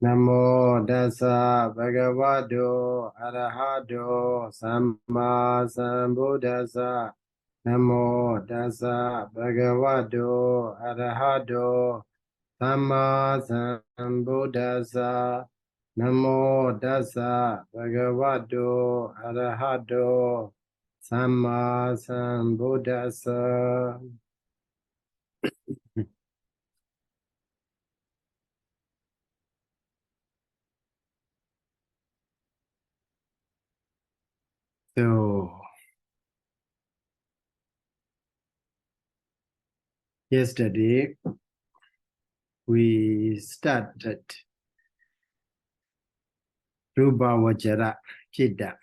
Namo Dasa Bhagavato Arahato Samma Sambuddhassa. Namo Dasa Bhagavato Arahato Samma Sambuddhassa. Namo Dasa Bhagavato Arahato Samma Sambuddhassa. So, yesterday we started Rūpāvacaracitta,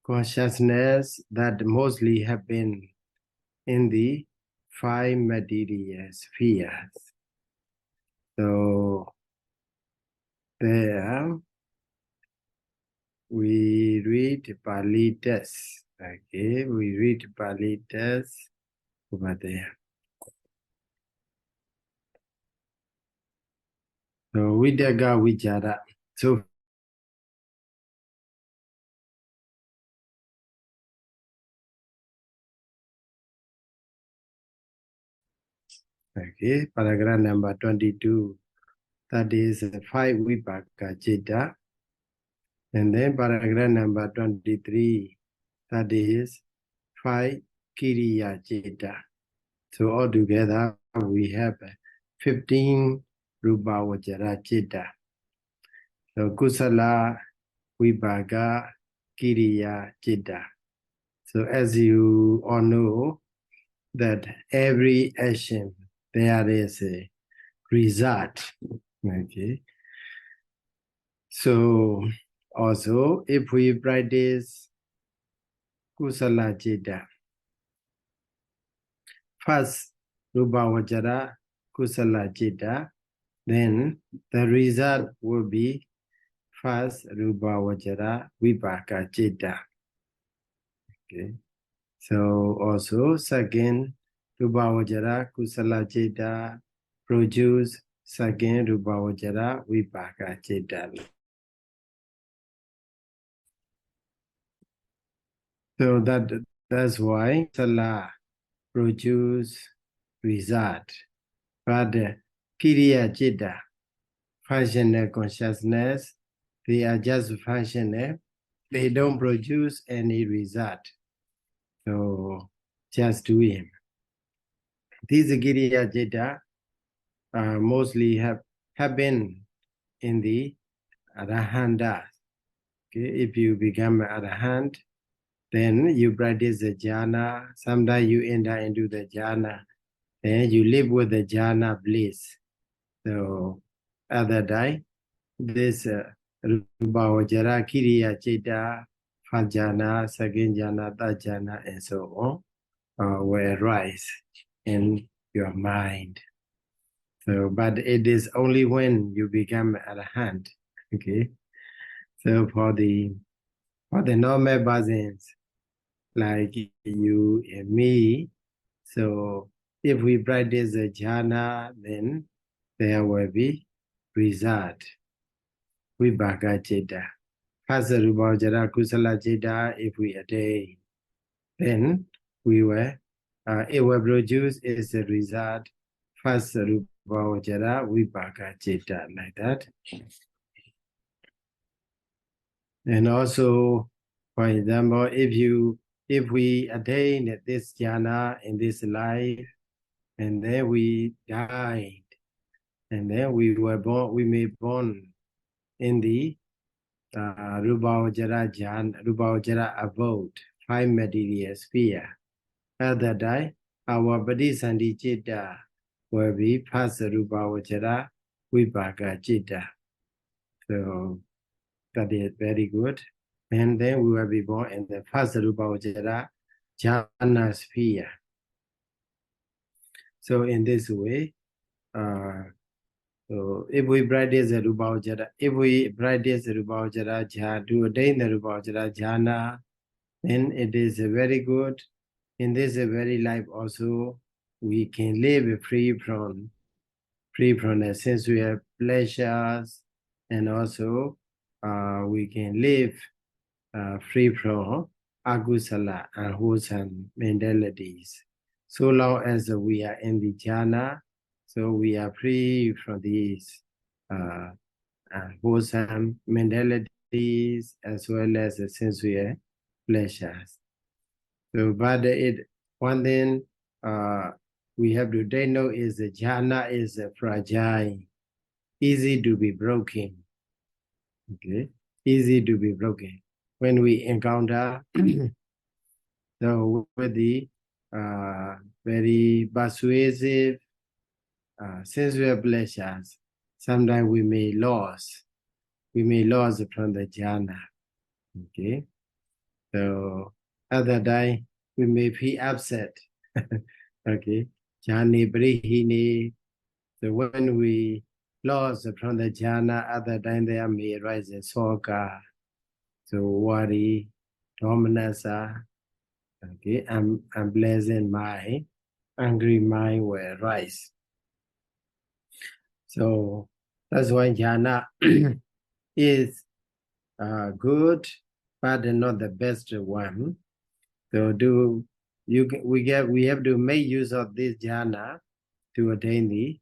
consciousness that mostly happen in the 5 material spheres. So there we read Pali text. Okay, we read Pali text over there. So Vidaga Vichara. So okay, paragraph number 22. That is 5 Vipaka. And then paragraph number 23. That is 5 Kiriya Citta. So altogether we have 15 Rūpāvacaracitta. So Kusala Vipaka Kiriya Citta. So as you all know that every action there is a result. Okay. So also if we practice Kusala Citta, first Rūpāvacara Kusala Citta, then the result will be first Rūpāvacara Vipaka Citta. Okay. So also second Rūpāvacara Kusala Citta produce second Rūpāvacara Vipaka Citta. So that's why Sala produce result. But Kiriya Citta, functional consciousness, they are just functional. They don't produce any result. So just do him. These Kiriya Citta mostly have been in the Arahanta. Okay, if you become an Arahant, then you practice the jhana. Sometimes you enter into the jhana. Then you live with the jhana bliss. So at that time, this Rūpāvacara Kiriya Citta, first jhana, second jhana, third jhana, and so on, will arise in your mind. So, but it is only when you become Arahant. Okay. So for the normal persons like you and me, so if we practice the jhana, then there will be result. Vipaka Citta. First Rūpāvacara Kusala Citta, if we attain, then we will it will produce as a result first Rūpāvacara Vipaka Citta, like that. And also, for example, if we attain this jhana in this life, and then we died, and then we may born in the Rūpāvacara jhana, Rūpāvacara abode, 5 material sphere. At that time, our Padisandhi Citta will be first Rūpāvacara Vipaka Citta. So that is very good. And then we will be born in the first Rūpāvacara jhana sphere. So in this way, so if we practice the Rūpāvacara, jhana, to attain the Rūpāvacara jhana, then it is very good. In this very life also, we can live free from free from the sensual pleasures, and also we can live free from agusala and wholesome mentalities. So long as we are in the jhana, so we are free from these wholesome mentalities as well as the sensual pleasures. So, but one thing we have to take note is the jhana is fragile, easy to be broken. Okay, easy to be broken. When we encounter so with the very persuasive sensual pleasures, sometimes we may lose from the jhana. Okay, so at that time we may be upset. Okay, jhani brihini. So when we lost from the jhana, at that time there may rise a soka, so worry, dominanza, okay, unpleasant mind, angry mind will rise. So that's why jhana is good, but not the best one. So we have to make use of this jhana to attain the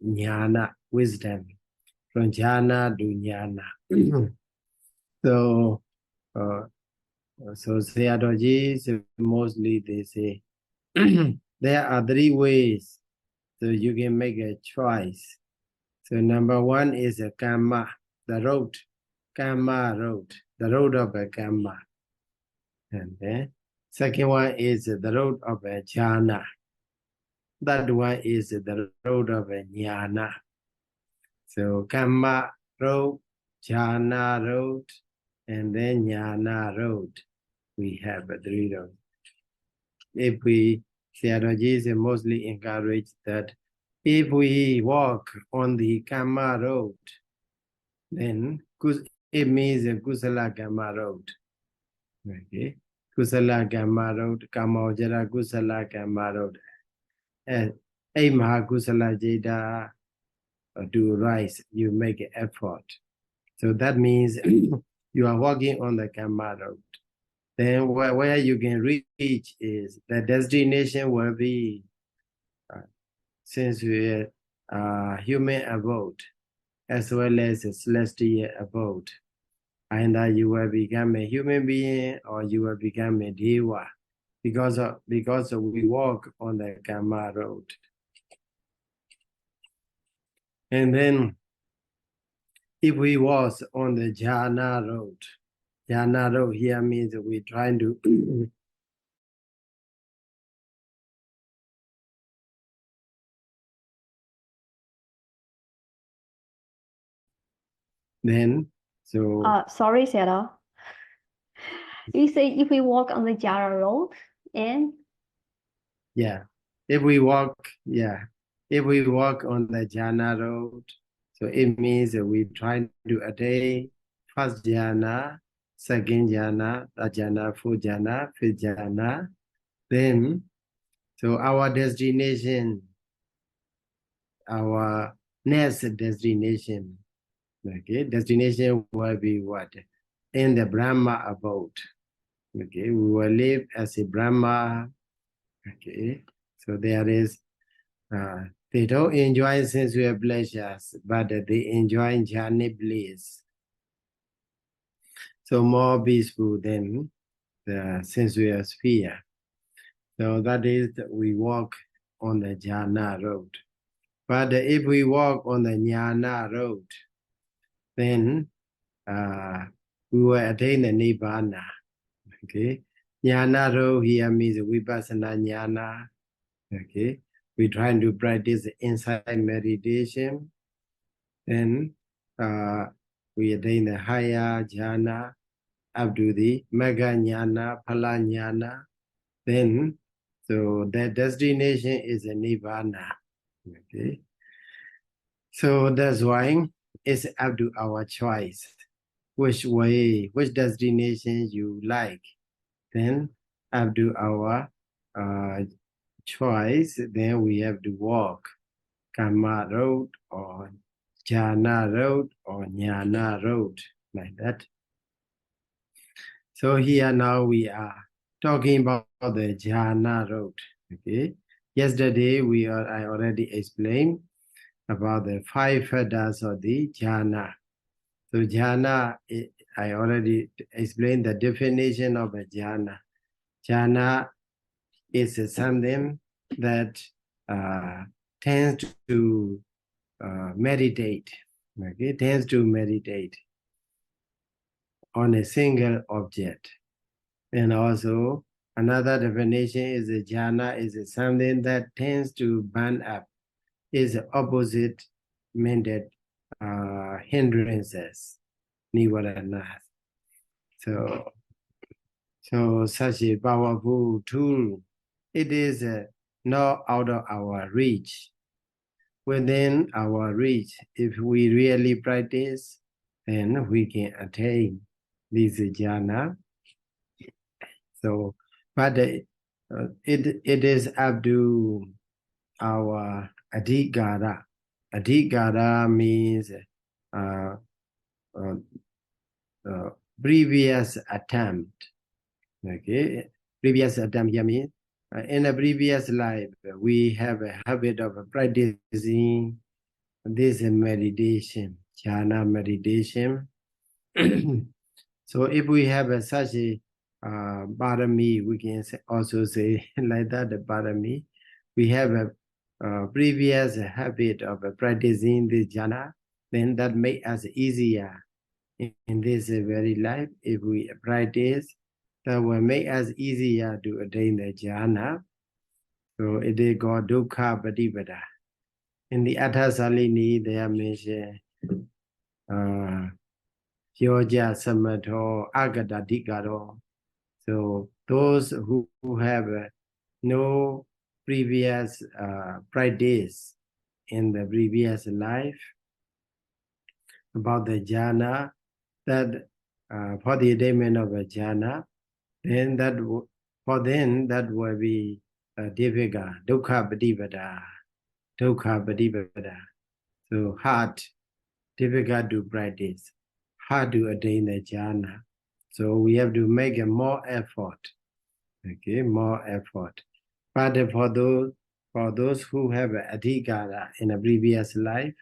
jnana, wisdom, from jhana to jnana. So Sayadaw mostly they say there are three ways, so you can make a choice. So number one is a karma, the road, karma road, the road of a karma. And then second one is the road of a jhana. That one is the road of a jnana. So karma road, jhana road, and then jnana road. We have three roads. If we, Sayadaw mostly encourage that if we walk on the karma road, then it means a kusala karma road. Okay, kusala karma road, kamojara kusala karma road. And a mahakusala jeda to rise, you make an effort. So that means you are walking on the karma road. Then where you can reach is the destination will be since we are human abode as well as a celestial abode. Either you will become a human being or you will become a deva because we walk on the karma road. And then if we was on the jhana road here means we're trying to then so sorry, Sayadaw. You say if we walk on the jhana road and if we walk on the jhana road, so it means that we try to attain first jhana, second jhana, third jhana, fourth jhana, fifth jhana. Then, so our destination, our next destination, okay, destination will be what? In the Brahma abode. Okay, we will live as a Brahma. Okay, so there is they don't enjoy sensual pleasures, but they enjoy jhana bliss. So more peaceful than the sensual sphere. So that is we walk on the jhana road. But if we walk on the jnana road, then we will attain the nibbana. Okay, jnana road here means vipassana jnana. Okay, we trying to practice insight meditation. Then we attain the higher jhana up to the mega jnana, phala jnana. Then, so the destination is a nibbana. Okay, so that's why it's up to our choice. Which way, which destination you like, then up to our choice, then we have to walk Kama road or Jhana road or Jnana road, like that. So here now we are talking about the Jhana road. Okay. Yesterday I already explained about the 5 feathers of the Jhana. So jhana, I already explained the definition of a jhana. Jhana is something that tends to meditate. Okay, tends to meditate on a single object. And also another definition is a jhana is something that tends to burn up, is opposite minded hindrances, nivaranas. So such a powerful tool, it is not out of our reach. Within our reach, if we really practice, then we can attain this jhana. So, but it is up to our adhikara. Adhikara means previous attempt. Okay, previous attempt here means in a previous life we have a habit of practicing this meditation, jhana meditation. So if we have such a parami, we can also say like that, the parami, we have a previous habit of practicing the jhana, then that make us easier in this very life. If we practice, that will make us easier to attain the jhana. So it is called dukkha patipada. In the Atha Salini, they are mentioned yoja samatho agata dikaro. So those who have no previous practice in the previous life about the jhana, that for the attainment of a jhana, then for them that will be difficult, dukkha patipada, dukkha patipada. So hard, difficult to practice, hard to attain the jhana. So we have to make a more effort. Okay, more effort. But for those who have adhikara in a previous life,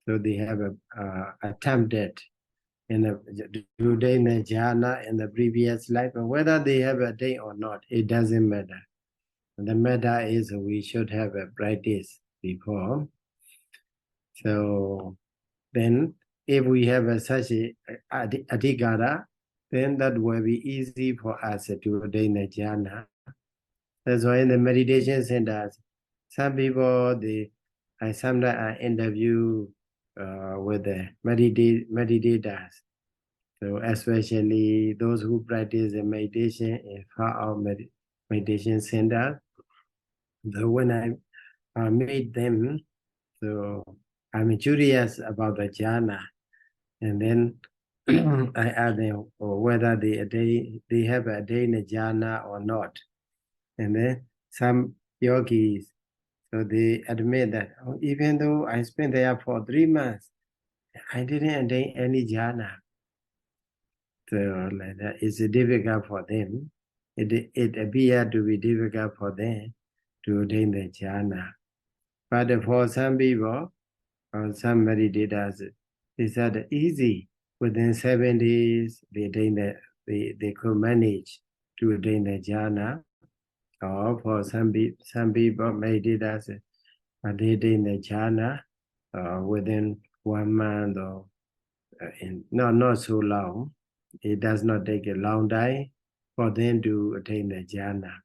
so they have attempted to attain the jhana in the previous life, and whether they have attained or not, it doesn't matter. The matter is we should have a practice before. So then if we have such a adhikara, then that will be easy for us to attain the jhana. That's why in the meditation centers, some people, I sometimes interview with the meditators. So especially those who practice the meditation in far out meditation center. So when I meet them, so I'm curious about the jhana, and then I ask them whether they have attained the jhana or not. And then some yogis, so they admit that even though I spent there for 3 months, I didn't attain any jhana. So like that, it's difficult for them. It appears to be difficult for them to attain the jhana. But for some people, or some meditators, they said easy. Within 7 days, they could manage to attain the jhana. Or for some people, meditators, they attain the jhana within 1 month or not so long. It does not take a long time for them to attain the jhana.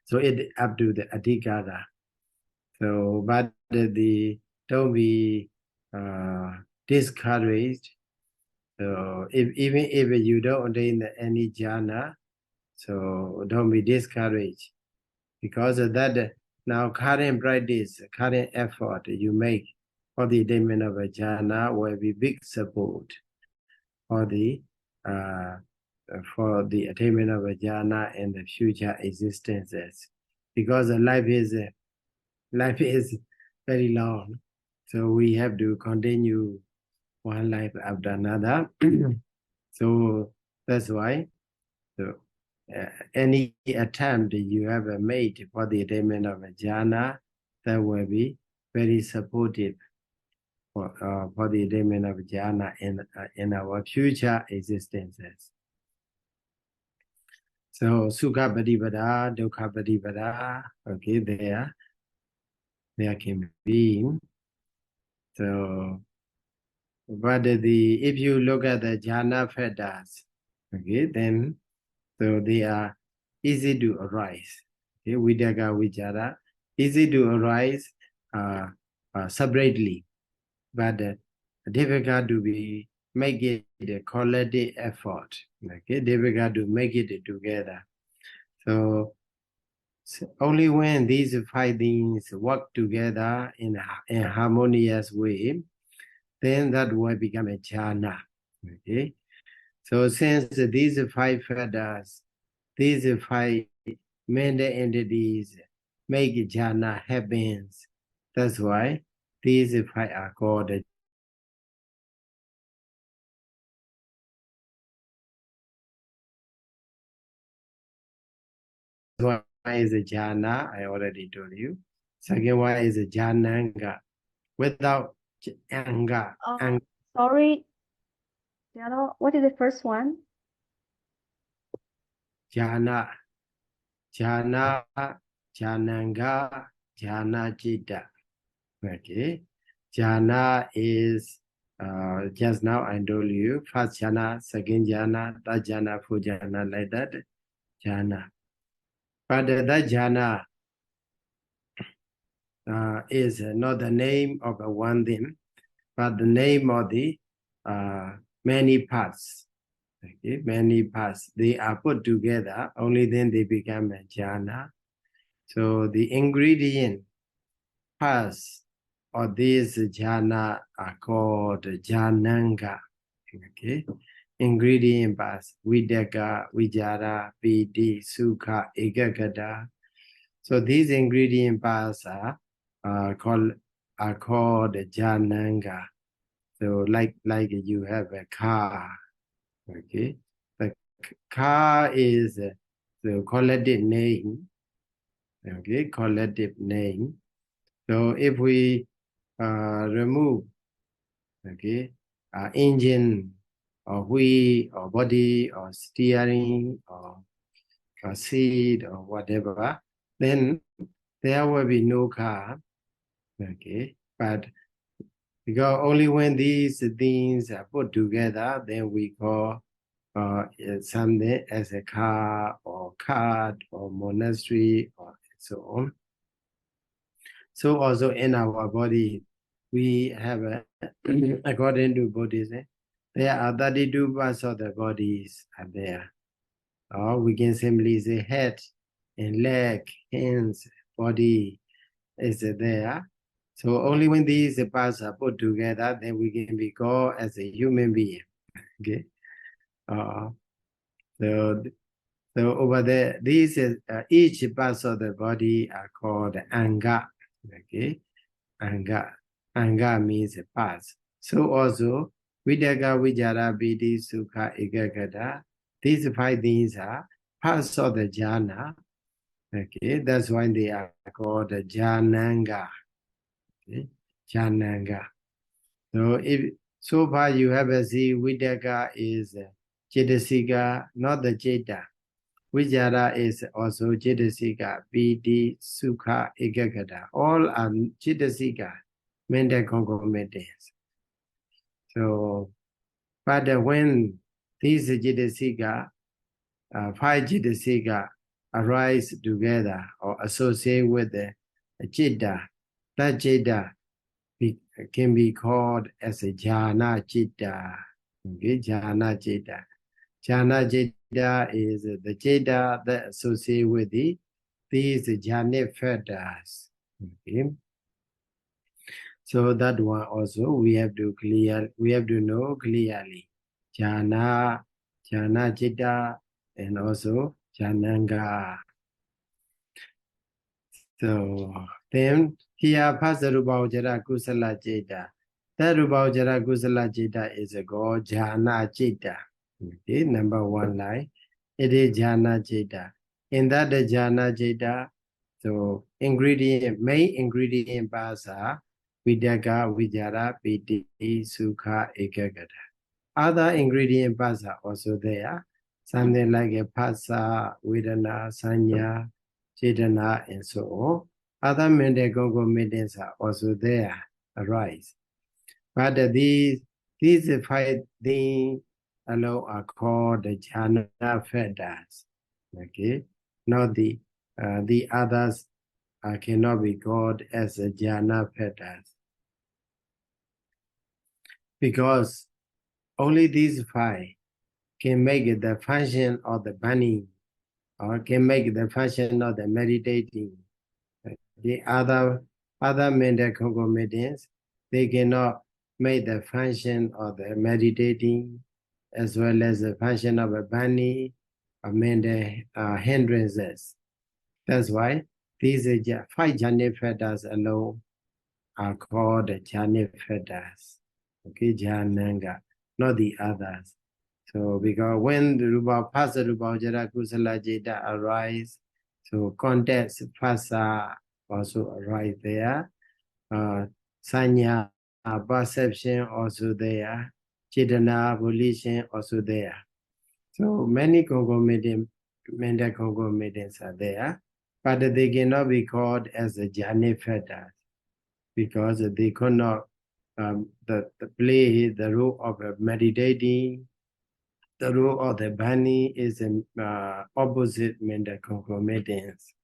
So it's up to the adhikara. So, but don't be discouraged. So even if you don't attain any jhana, so don't be discouraged, because of that now current practice, current effort you make for the attainment of a jhana will be big support for the attainment of a jhana in the future existences, because life is very long. So we have to continue one life after another. So that's why any attempt you have made for the attainment of a jhana, that will be very supportive for the attainment of jhana in our future existences. So Sukha Padipada, Dukkha Padipada, okay, there can be. So, but if you look at the jhana factors, okay, then so they are easy to arise. Okay, Vidaka Vichara, easy to arise separately, but difficult to be make it a collective effort. Okay, difficult to make it together. So only when these five things work together in a harmonious way, then that will become a jhana. Okay, so since these five factors, these five mental entities make jhana happens, that's why these five are called. One is a jhana, I already told you. Second one is a jhananga. Without anga, Sorry, Sayadaw, what is the first one? jhana, jhananga, jhana citta. Okay. Jhana is just now I told you, first jhana, second jhana, third jhana, fourth jhana, like that. Jhana. But that jhana is not the name of one thing, but the name of the many parts. Okay, many parts. They are put together, only then they become a jhana. So the ingredient parts of this jhana are called jhananga. Okay, ingredient parts: vidaka, vijara, piti, sukha, ekaggata. So these ingredient parts are called jhananga. So like you have a car. Okay, the car is the collective name. Okay, collective name. So if we remove, okay, engine or wheel or body or steering or seat or whatever, then there will be no car. Okay, but because only when these things are put together, then we call something as a car or cart or monastery or so on. So also in our body, we have according to Buddhism, there are 32 parts of the bodies are there. Or we can simply say head and leg, hands, body is there. So only when these parts are put together, then we can be called as a human being. Okay. So over there, these each parts of the body are called anga. Okay, anga means parts. So also vidaka, vijara, piti, sukha, ekaggata. These five things are parts of the jhana. Okay, that's why they are called jhananga. Okay, jhananga. So if so far you have a see vidaka is cetasika, not the citta. Vijara is also cetasika, piti, sukha, ekaggata. All are cetasika, mental concomitants. So, but when these cetasika, five cetasika arise together or associate with the citta, that citta can be called as a jhana citta. Okay, jhana citta. Jhana citta is the citta that associate with these jhanic factors. Okay. So that one also we have to know clearly. Jhana citta, and also jhananga. So then Here, Pasa Rūpāvacaracitta. That Rūpāvacaracitta is a god Jhana Citta. Okay, number 1 line. It is Jhana Citta. In that Jhana Citta, so main ingredient Pasa, Vidaka, Vijara, Piti, Sukha, Ekagata. Other ingredient parts are also there. Something like a Phassa, Vedana, Sanya, Chetana, and so on. Other mental concomitants are also there, arise. But these 5 things alone are called the jhana factors. Okay, not the others cannot be called as a jhana factors, because only these 5 can make the function of the burning, or can make the function of the meditating. The other mental concomitants, they cannot make the function of the meditating, as well as the function of a burning, or mental hindrances. That's why these 5 jhana factors alone are called jhana factors. Okay, jhananga, not the others. So because when the Phassa Rūpāvacaracitta arise, so context Phassa also arise there. Sanya perception also there. Chetana volition also there. So many mental concomitants are there, but they cannot be called as a jhana factors, because they cannot play the role of meditating. The role of the bani is an opposite mental concomitants,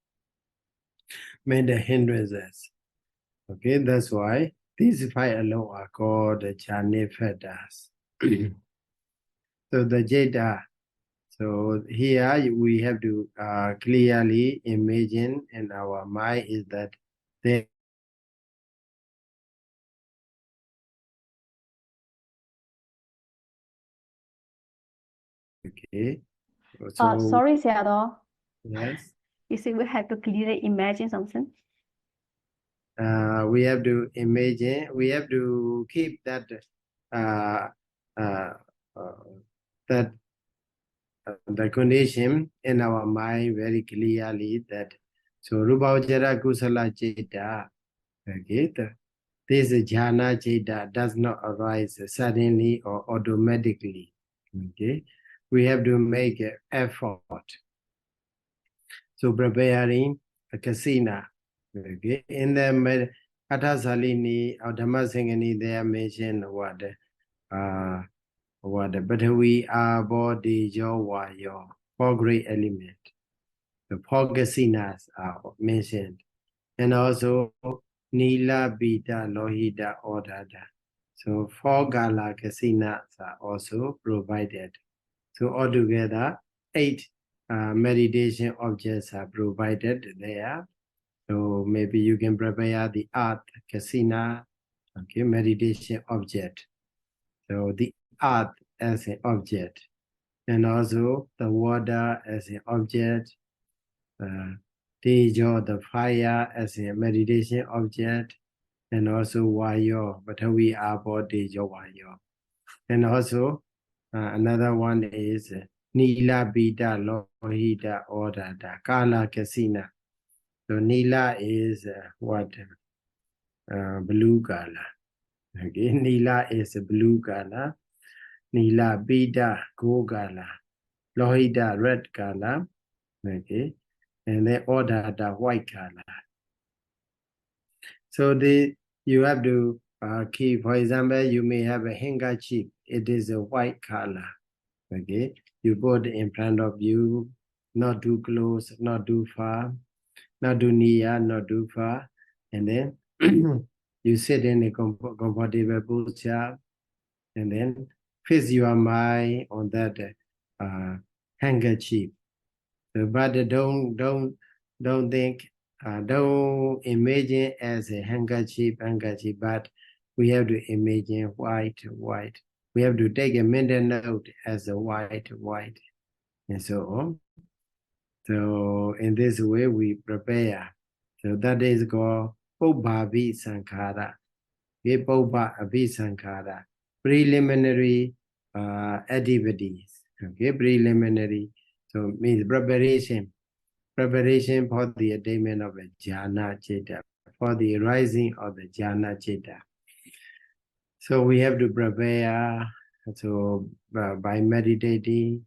mental hindrances. Okay, that's why these 5 alone are called the jhana factors. So the jeta. So here we have to clearly imagine in our mind is that there okay. So Sorry, Sayadaw. yes. You see, we have to clearly imagine something. We have to imagine, we have to keep that that the condition in our mind very clearly, that so Rūpāvacaracitta, okay, this jhana citta does not arise suddenly or automatically. Okay, we have to make an effort. So preparing a kasina. Okay, in the Athasalini or Dhammasingani, they are mentioned what but we are body your 4 great element. The 4 kasinas are mentioned, and also Nila, Beta, Lohita, Odada. So 4 gala kasinas are also provided. So altogether 8 meditation objects are provided there. So maybe you can prepare the earth kasina, okay, meditation object. So the earth as an object, and also the water as an object, Tejo, the fire as a meditation object, and also Vayo, but we are body Vayo. And also another one is Nila, Bita, Lohita, Odada, Kala, Kasina. So Nila is what? Blue color. Okay, Nila is a blue color. Nila, Bita, gold color. Lohita, red color. Okay, and then Odada, white color. So you have to keep, for example, you may have a handkerchief. It is a white color. Okay, you put in front of you, not too close, not too far, not too near, not too far, and then you sit in a comfortable posture, and then fix your mind on that handkerchief. So, but don't think, don't imagine as a handkerchief, but we have to imagine white. We have to take a mental note as a white, and so on. So in this way we prepare. So that is called Pubhavi Sankhara. Okay, Pubha Abhi Sankhara. Preliminary activities. Okay, preliminary. So means preparation. Preparation for the attainment of a jhana citta, for the rising of the jhana citta. So we have to prepare. So by meditating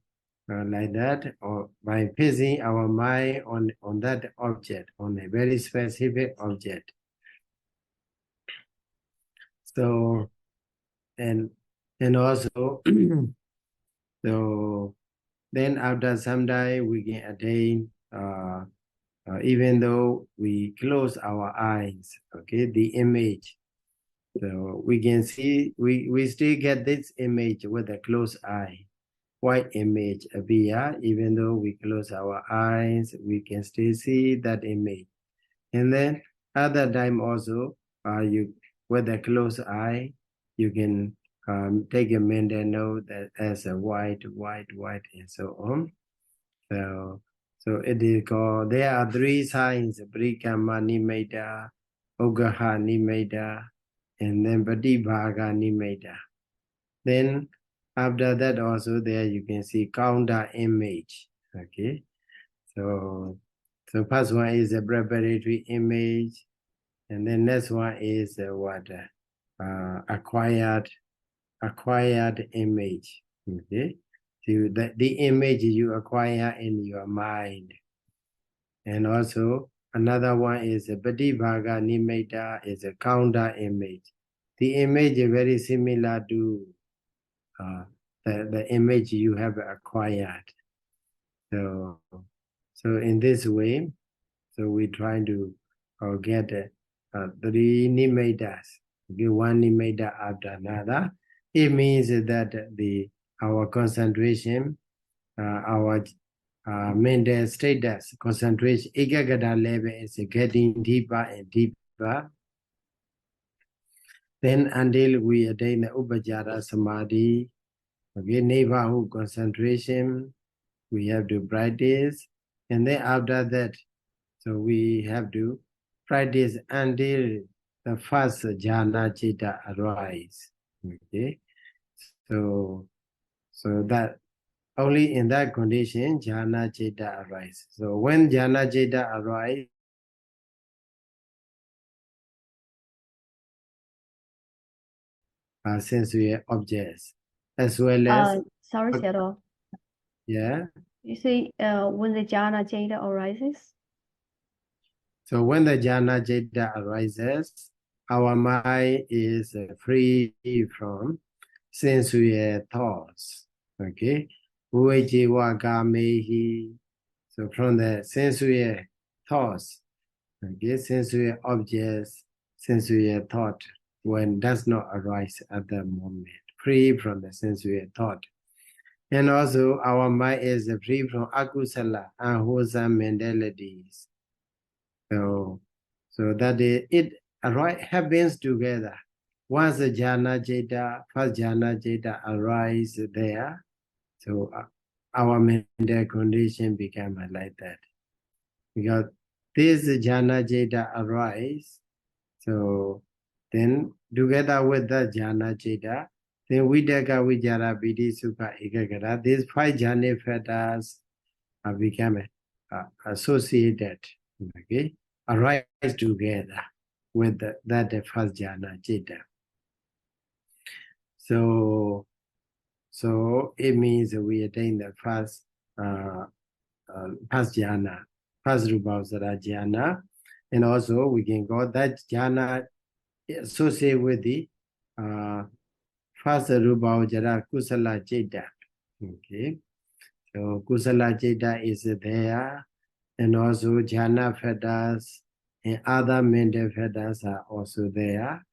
like that, or by fixing our mind on that object, on a very specific object. So and also so then after some time we can attain even though we close our eyes, okay, the image. So we can see, we still get this image with a closed eye, white image appear, even though we close our eyes, we can still see that image. And then other time also, you with a closed eye, you can take a mental note that as a white, and so on. So it is called, there are three signs, Prikama Nimitta, Ugaha Nimitta, and then Patibhaga Nimitta. Then after that also there you can see counter image. Okay. So first one is a preparatory image, and then next one is acquired image. Okay. So the image you acquire in your mind. And also another one is a Patibhaga Nimitta, is a counter image. The image is very similar to the image you have acquired. So in this way, so we try to get three nimittas. Okay, one nimitta after another. It means that our concentration, our mental status, concentration, ekagata level is getting deeper and deeper. Then until we attain the Upajjhara Samadhi, okay, Nirvahu concentration, we have to practice. And then after that, so we have to practice until the first jhana citta arise. Okay, so that only in that condition jhana citta arise. So when jhana citta arise, sensory objects as well as Sorry, Sayadaw. yeah. You say when the jhana citta arises? So when the jhana citta arises, our mind is free from sensual thoughts. Okay, Uvejiva gamehi. So from the sensual thoughts, okay, sensual objects, sensual thought, when does not arise at the moment, free from the sensual thought. And also our mind is free from akusala, unwholesome mentalities. So that it happens together. Once the jhana citta, first jhana citta arise there, so our mental condition become like that. Because this jhana citta arise, so then together with the jhana citta, then vidaka, vijara, piti, sukha, ekagata, these five jhana factors become associated, okay, arise together with that first jhana citta. So it means we attain the first jhana, first Rūpāvacaracitta jhana, and also we can go that jhana associated with the first Rūpāvacaracitta kusala citta. Okay, so kusala citta is there, and also jhana factors and other mental factors are also there.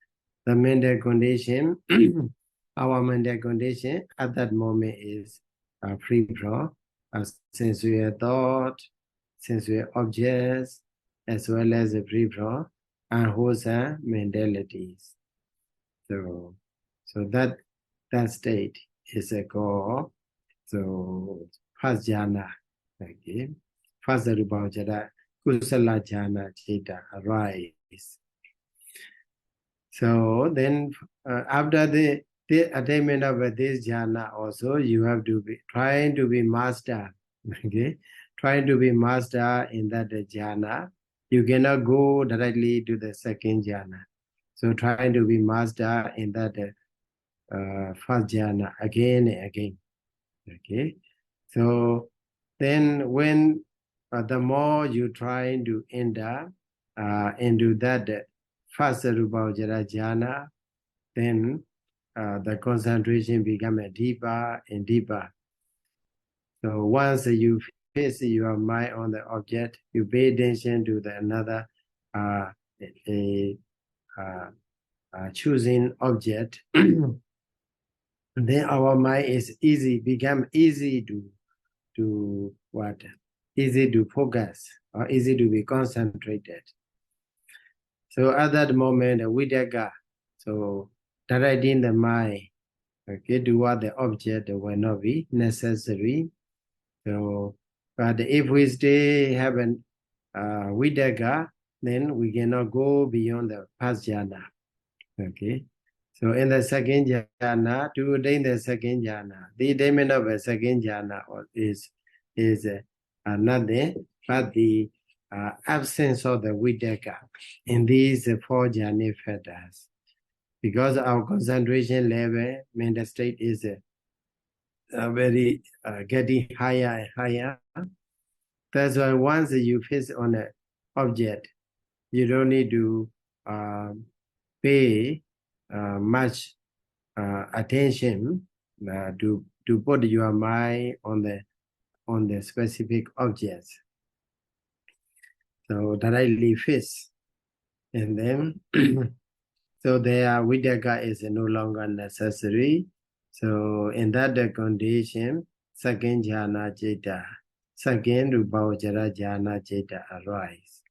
The mental condition, our mental condition at that moment is free from sensual thought, sensual objects, as well as free from unwholesome mentalities. So that state is called first jhana. Okay, first Rūpāvacaracitta kusala jhana citta arise. So then after the attainment of this jhana also, you have to be trying to be master. Okay, trying to be master in that jhana. You cannot go directly to the second jhana. So trying to be master in that first jhana again and again. Okay, so then when the more you try to enter into that first Rūpāvacaracitta jhana, then the concentration becomes deeper and deeper. So once you fix your mind on the object, you pay attention to the another choosing object, then our mind is become easy to what? Easy to focus or easy to be concentrated. So at that moment, Vidyaga, so directing the mind, okay, toward the object will not be necessary. So, but if we stay having Vidyaga, then we cannot go beyond the first jhana. Okay. So in the second jhana, to attain the second jhana, the attainment of a second jhana is nothing but the absence of the Vidyaga in these four jhana factors. Because our concentration level, mental state is very getting higher and higher. That's why once you fix on an object, you don't need to pay much attention to put your mind on the specific objects. So directly fix, and then so their Vidyaga is no longer necessary. So in that condition, second jhana citta, second Rūpāvacaracitta jhana citta arise.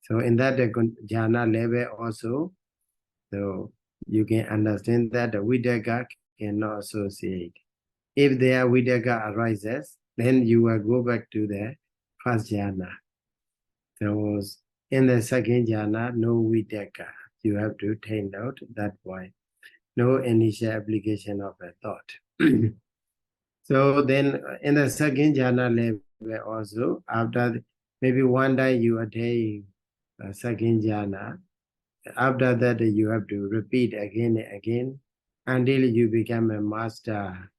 So in that jhana level also, so you can understand that the Vidyaga cannot associate. If their Vidyaga arises, then you will go back to the first jhana. So in the second jhana, no Vidyaga. You have to take note that point. No initial application of a thought. So then in the second jhana level also, after maybe one day you attain second jhana, after that you have to repeat again and again until you become a master,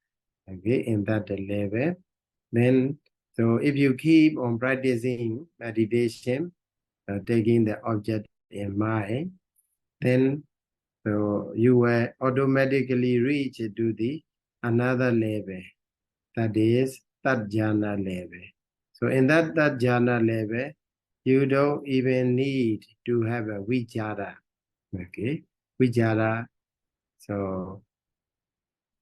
okay, in that level. Then, so if you keep on practicing meditation, taking the object in mind, then so you will automatically reach to the another level, that is that jhana level. So in that jhana level, you don't even need to have a vichara. Okay, vichara. So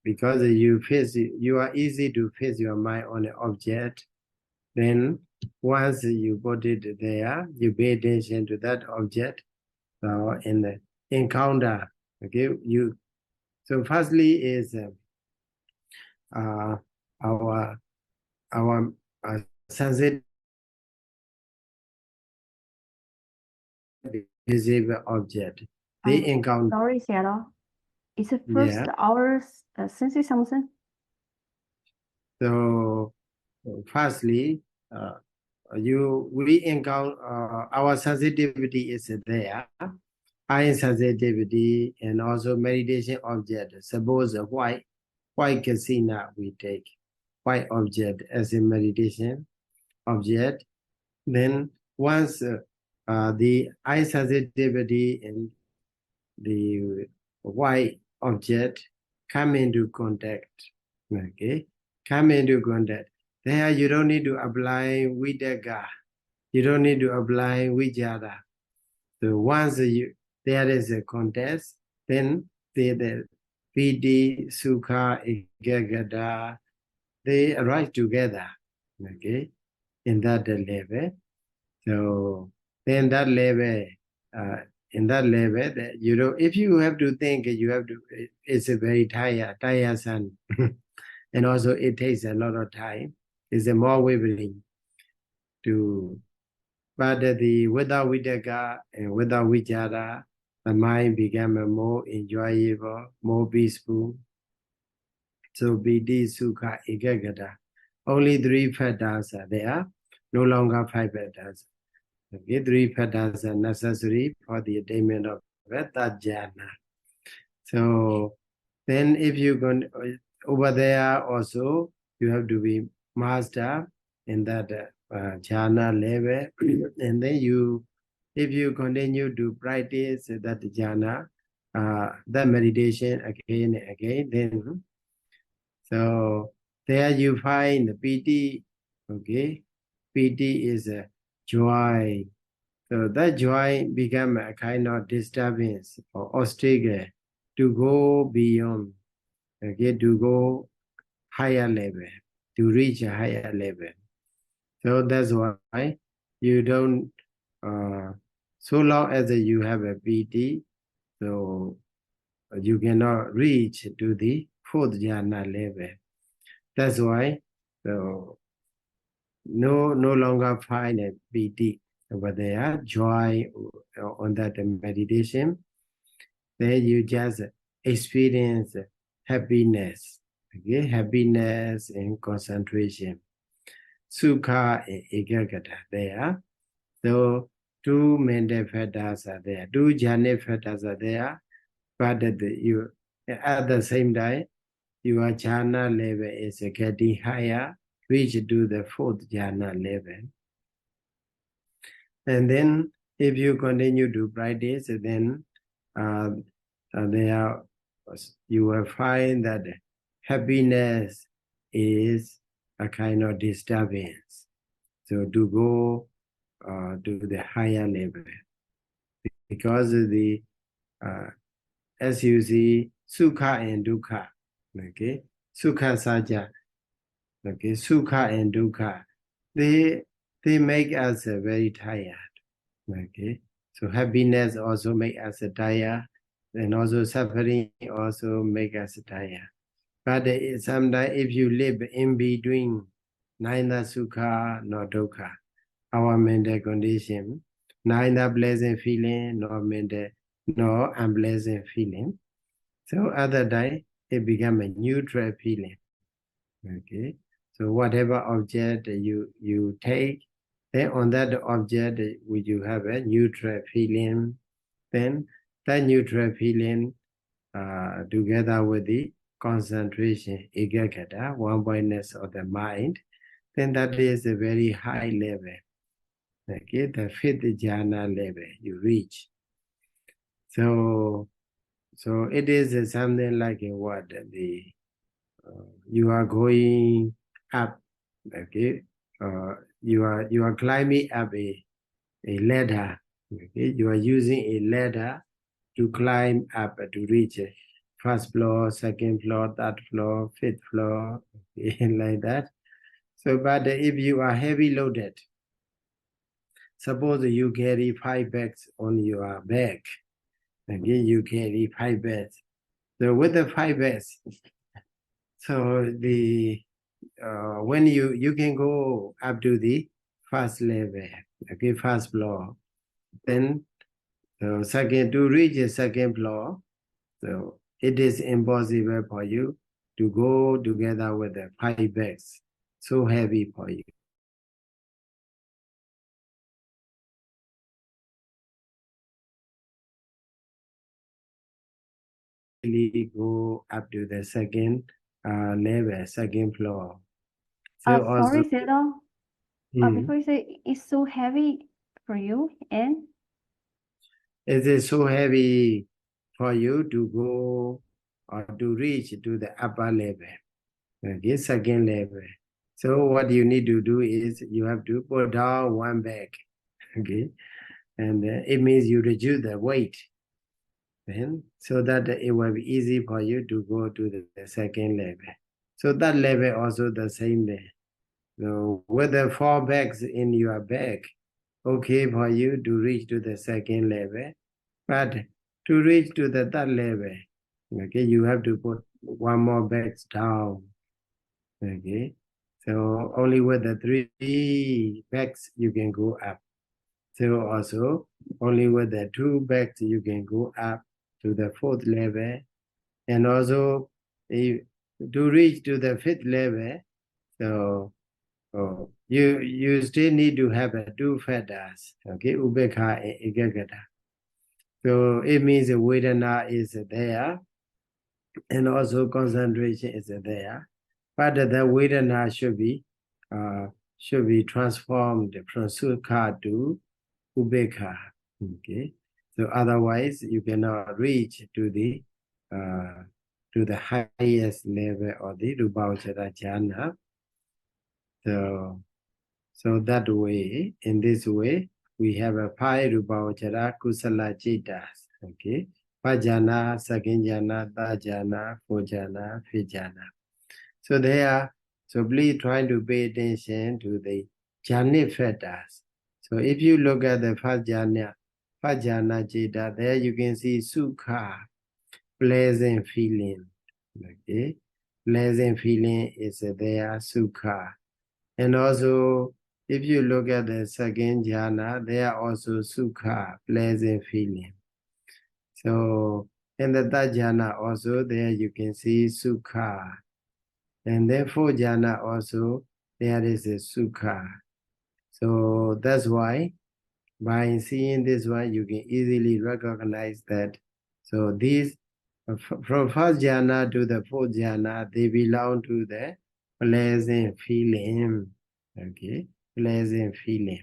because you are easy to fix your mind on an object, then once you put it there, you pay attention to that object. So in the encounter, okay, so firstly is our sensitive visible object. They encounter. Sorry, Sayadaw. Is it first our senses something? So firstly, we encounter our sensitivity is there. Eye sensitivity and also meditation object. Suppose a white casino we take white object as a meditation object. Then once the eye sensitivity and the white object come into contact, okay, come into contact. There you don't need to apply Vidyaga. You don't need to apply Vijara. So once there is a contest, then the Piti, Sukha, Ekagata, they arise together, okay, in that level. So then that level, in that level, that you know, if you have to think, you have to. It's a very tiresome, and also it takes a lot of time. It's a more wavering to. But without Vidyaga and without Vijara, the mind become more enjoyable, more peaceful. So piti, sukha, ekaggata. Only 3 factors are there, no longer 5 factors. Okay, 3 factors are necessary for the attainment of that jhana. So then if you go over there also, you have to be master in that jhana level. And then if you continue to practice that jhana, that meditation again and again, then so there you find the piti, okay? Piti is a joy. So that joy become a kind of disturbance or obstacle to go beyond, okay, to go higher level, to reach a higher level. So that's why you don't, so long as you have a piti, so you cannot reach to the 4th jhana level. That's why so no longer find a piti over there, joy on that meditation. Then you just experience happiness, okay, happiness and concentration, sukha and ekaggata there. So 2 mental factors are there, 2 jhanic factors are there, but you at the same time your jhana level is getting higher, reach to the 4th jhana level. And then if you continue to practice, then there you will find that happiness is a kind of disturbance. So to go to the higher level, because the as you see, sukha and dukkha, okay, sukha saja, okay, sukha and dukkha, they make us very tired, okay. So happiness also make us tired, and also suffering also make us tired. But sometimes if you live in between neither sukha nor dukkha, our mental condition, neither pleasant feeling nor unpleasant feeling. So other time it become a neutral feeling. Okay. So whatever object you take, then on that object would you have a neutral feeling, then that neutral feeling together with the concentration, ekaggata, one-pointedness of the mind, then that is a very high level. Okay, the 5th jhana level you reach. So it is something like what you are going up. Okay, you are climbing up a ladder. Okay, you are using a ladder to climb up to reach 1st floor, 2nd floor, 3rd floor, 5th floor, okay, like that. So, but if you are heavy loaded, suppose you carry 5 bags on your back, okay, you carry 5 bags. So with the 5 bags, so the when you can go up to the 1st level, okay, 1st floor, then second to reach the 2nd floor, so it is impossible for you to go together with the 5 bags, so heavy for you. Really go up to the 2nd level, 2nd floor. So Sorry, also, Sayadaw. Before you say it's so heavy for you, and it is so heavy for you to go or to reach to the upper level, okay, 2nd level. So what you need to do is you have to put down 1 bag, okay, and it means you reduce the weight, then so that it will be easy for you to go to the 2nd level. So that level also the same way. So with the 4 bags in your bag, okay for you to reach to the 2nd level, but to reach to the 3rd level, okay, you have to put 1 more bags down, okay. So only with the 3 bags you can go up. So also, only with the 2 backs you can go up to the 4th level. And also, if, to reach to the 5th level, so you still need to have 2 fetters, okay, Ubekha and Ekagata. So it means the Vedana is there, and also concentration is there. But the Vedana should be transformed from Sukha to Ubekha. Okay. So otherwise you cannot reach to the highest level of the Rūpāvacaracitta. So that way, in this way, we have a 5 Rūpāvacaracitta Kusala Cittas. Okay. Pajana, second jhana, third jhana, fourth jhana, fifth jhana. So so please try to pay attention to the jhanic factors. So if you look at the first jhana citta, there you can see sukha, pleasant feeling. Okay. Pleasant feeling is there, sukha. And also, if you look at the second jhana, there are also sukha, pleasant feeling. So in the third jhana also, there you can see sukha. And then fourth jhana also, there is a sukha. So that's why, by seeing this one, you can easily recognize that. So these, from first jhana to the fourth jhana, they belong to the pleasant feeling. Okay, pleasant feeling.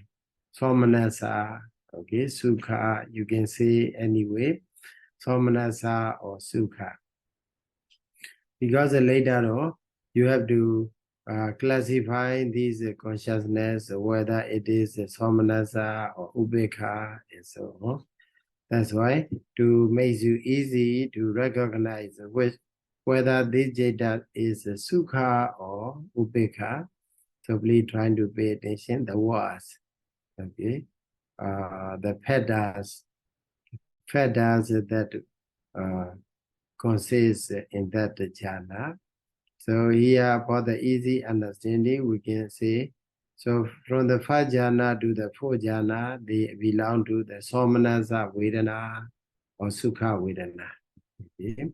Somanasa, okay, sukha, you can say anyway, somanasa or sukha. Because later on, you have to classify these consciousness, whether it is somanasa or ubekha and so on. That's why, to make you easy to recognize whether this jhana is sukha or ubekha. So please try to pay attention the words. Okay, the fetters that consist in that jhana. So here, for the easy understanding, we can say, so from the first jhana to the fourth jhana, they belong to the somanasa vedana or sukha vedana. Okay.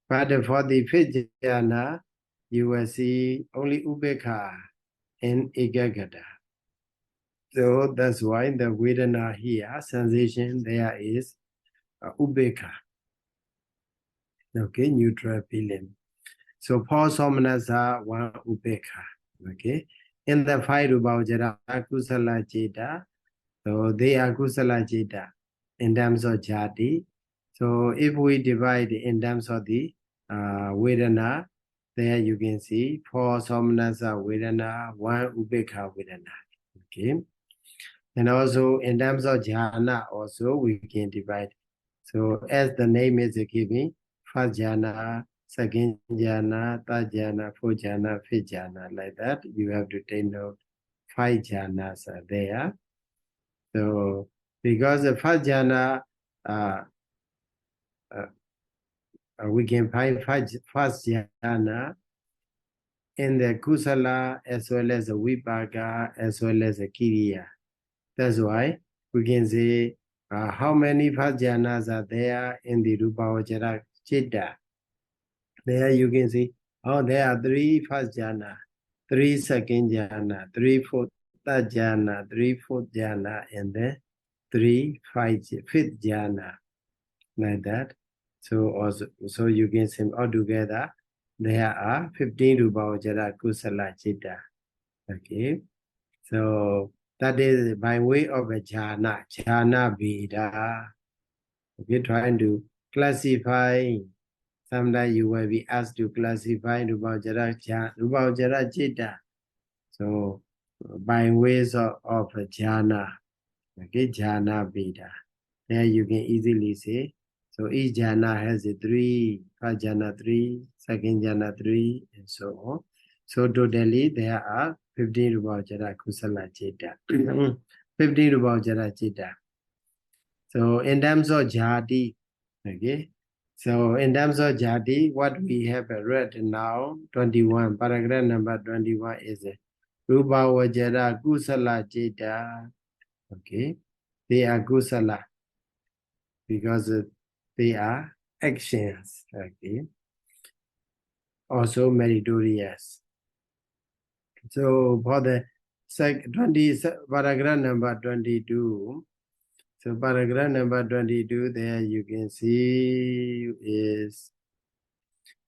But for the fifth jhana, you will see only ubekha and ekagata. So that's why the vedana here, sensation there is ubekha. Okay, neutral feeling. So for somanasa, 1 ubekha. Okay. In the 5 Rūpāvacaracitta Kusala Citta, so they are Kusala Citta in terms of jati. So if we divide in terms of the vedana, there you can see 4 somanasa vedana, 1 ubekha vedana. Okay. And also in terms of jhana also we can divide. So as the name is giving, first jhana, second jhana, third jhana, fourth jhana, fifth jhana, like that. You have to take note 5 jhanas are there. So because the first jhana, we can find first jhana in the kusala as well as the vipaka as well as the kiriya. That's why we can say how many first jhanas are there in the Rūpāvacaracitta. There you can see, there are 3 first jhana, 3 second jhana, 3 fourth third jhana, 3 fourth jhana, and then 3 fifth jhana, like that. So also, so you can see all together, there are 15 Rūpāvacaracitta Kusala Citta. Okay, so that is by way of a jhana veda. Okay, trying to classify. Sometimes you will be asked to classify Rūpāvacaracitta. So by ways of jhana, okay, jhana veda. There you can easily say. So each jhana has 3, first jhana 3, second jhana 3, and so on. So totally there are 15 Rūpāvacaracitta Kusala Citta. 15 Rūpāvacaracitta. So in terms of jati, okay. So in terms of jati, what we have read now, 21, paragraph number 21 is Rūpāvacaracitta Kusala Citta. Okay. they are kusala because they are actions. Okay. Also meritorious. So for the 20 paragraph number 22. So paragraph number 22 there you can see is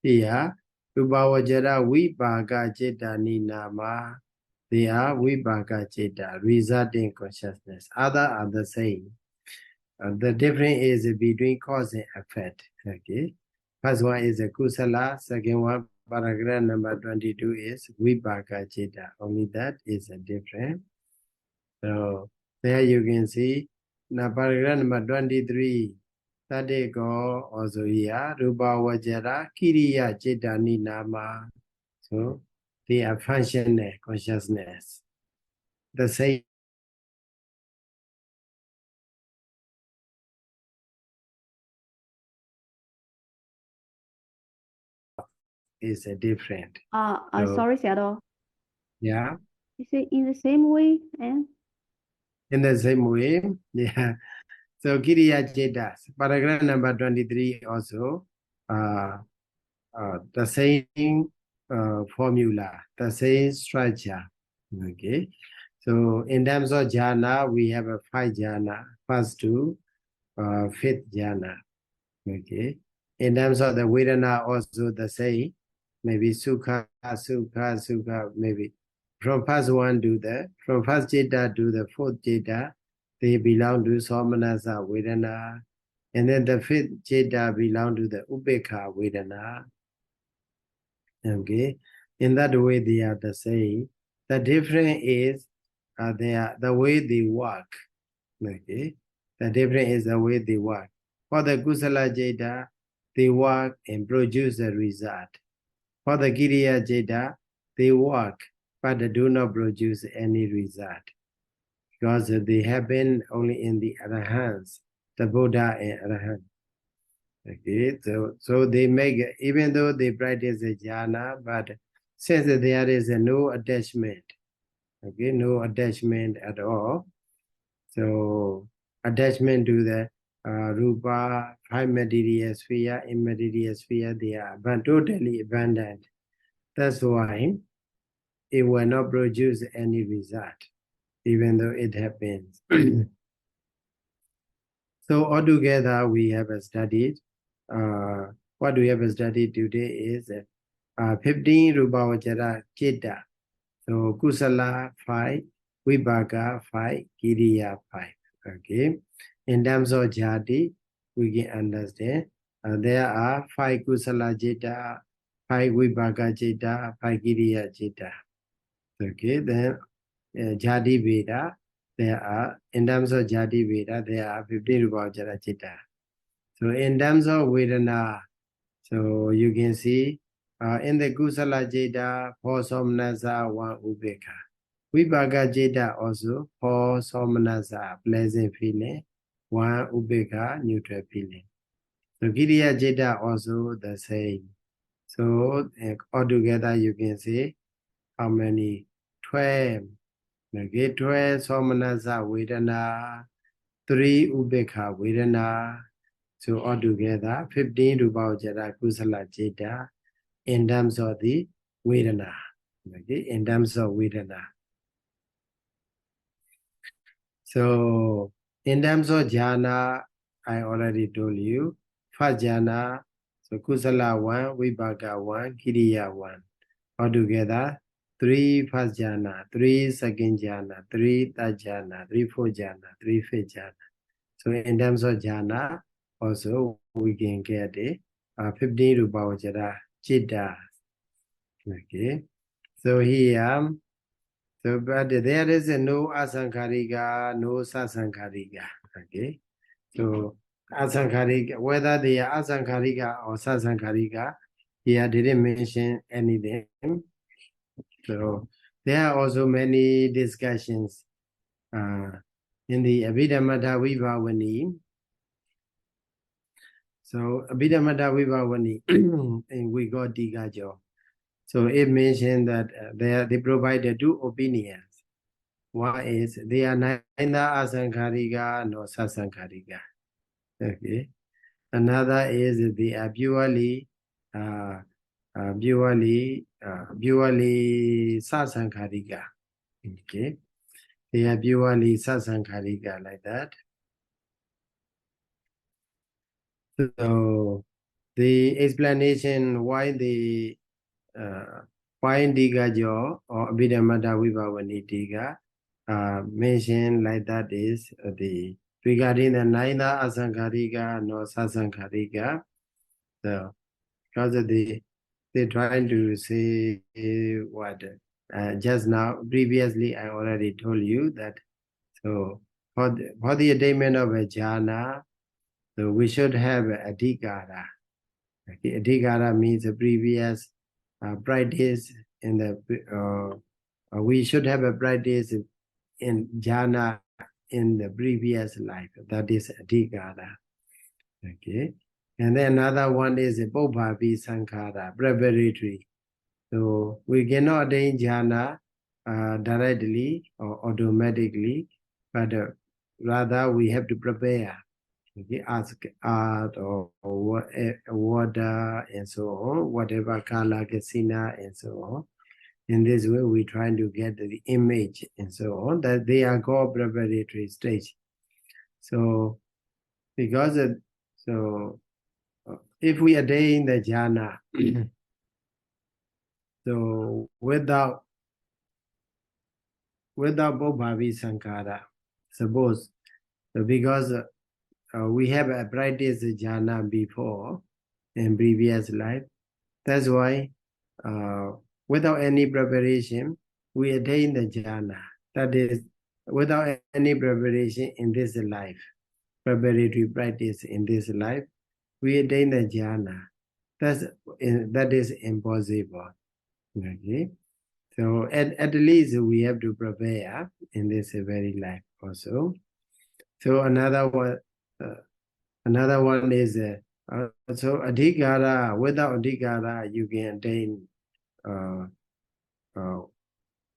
here Rūpāvacaracitta Vipaka Ninama. They are Vipaka resulting consciousness. Other are the same. The difference is between cause and effect. Okay. First one is a kusala. Second one, paragraph number 22 is Vipaka. Only that is a difference. So there you can see. Now paragraph number 23. Tadeko also here. Rūpāvacaracitta Kiriya Citta Ninama. So they are functional consciousness. The same is a different. So, Sorry, Sayadaw. yeah. You say in the same way, and In the same way, yeah. So Kiriya Citta, paragraph number 23 also, the same formula, the same structure. Okay. So in terms of jhana, we have a 5 jhana, first to 5th jhana. Okay. In terms of the Vedana, also the same, maybe Sukha, maybe from first one to from first Citta to the 4th Citta, they belong to Somanasa Vedana. And then the 5th Citta belong to the Upekkha Vedana. Okay. In that way, they are the same. The difference is the way they work. Okay. The difference is the way they work. For the Kusala Citta, they work and produce the result. For the Kiriya Citta, they work but they do not produce any result because they happen only in the Arahants, the Buddha and Arahant. Okay, so they make, even though they practice the jhana, but since there is no attachment, okay, no attachment at all, so attachment to the Rupa, 5 material sphere, immaterial sphere, they are totally abandoned. That's why it will not produce any result, even though it happens. So altogether, we have studied, what we have studied today is 15 Rūpāvacaracitta. So Kusala 5, Vipaka 5, Kiriya 5. Okay. In terms of jati, we can understand there are 5 Kusala Citta, 5 Vipaka Citta, 5 Kiriya Citta. Okay. Then jati Veda, there are, in terms of jati Veda, there are 15 Rūpāvacaracitta. So in terms of Vedana, so you can see in the Kusala Citta, 4 Somanasa, 1 Upekkha. Vipaka Citta also 4 Somanasa, pleasant feeling, 1 Upekkha, neutral feeling. So Kiriya Citta also the same. So altogether you can see how many? 12. Okay, 12 Somanasa Vedana, 3 Upekkha Vedana. So altogether 15 Rūpāvacaracitta Kusala Citta in terms of the Vedana. Okay, in terms of Vedana. So in terms of jhana, I already told you. First jhana, so Kusala 1, Vipaka 1, Kiriya 1. Altogether 3 first jhana, 3 second jhana, 3 third jhana, 3 fourth jhana, 3 fifth jhana. So in terms of jhana, also we can get 15 Rūpāvacaracitta. Okay. So here, so but there is no asankharika, no sasankharika. Okay. So asankharika, whether they are asankharika or sasankharika, here didn't mention anything. So there are also many discussions in the Abhidhamma Vibhavani. So Abhidhamma Vibhavani, and we got Digajo. So it mentioned that they provided 2 opinions. One is they are neither asankharika nor sasankharika. Okay. Another is they are purely sasankharika. Okay. They are purely sasankharika like that. So the explanation why the Diga Jo or Abhidhamata Vibhavani Diga mentioned like that is the regarding the neither asankharika nor sasankharika. So because of they trying to say what just now previously I already told you that so for the attainment of a jhana, so we should have a adhikara. Okay, adhikara means a previous practice in the we should have a practice in jhana in the previous life. That is adhikara. Okay, and then another one is Bhobhavi Sankhara, preparatory. So we cannot attain jhana directly or automatically, but rather we have to prepare. Okay, ask art or water and so on, whatever color, kasina and so on. In this way, we try to get the image and so on, that they are called preparatory stage. So, because if we attain the jhana, so without Bhobhavi Sankara, suppose because we have a practice jhana before in previous life, that's why without any preparation, we attain the jhana. That is, without any preparation in this life, preparatory practice in this life, we attain the jhana. That is impossible. Okay, so at least we have to prepare in this very life also. So another one is so adhikara. Without adhikara, you can attain.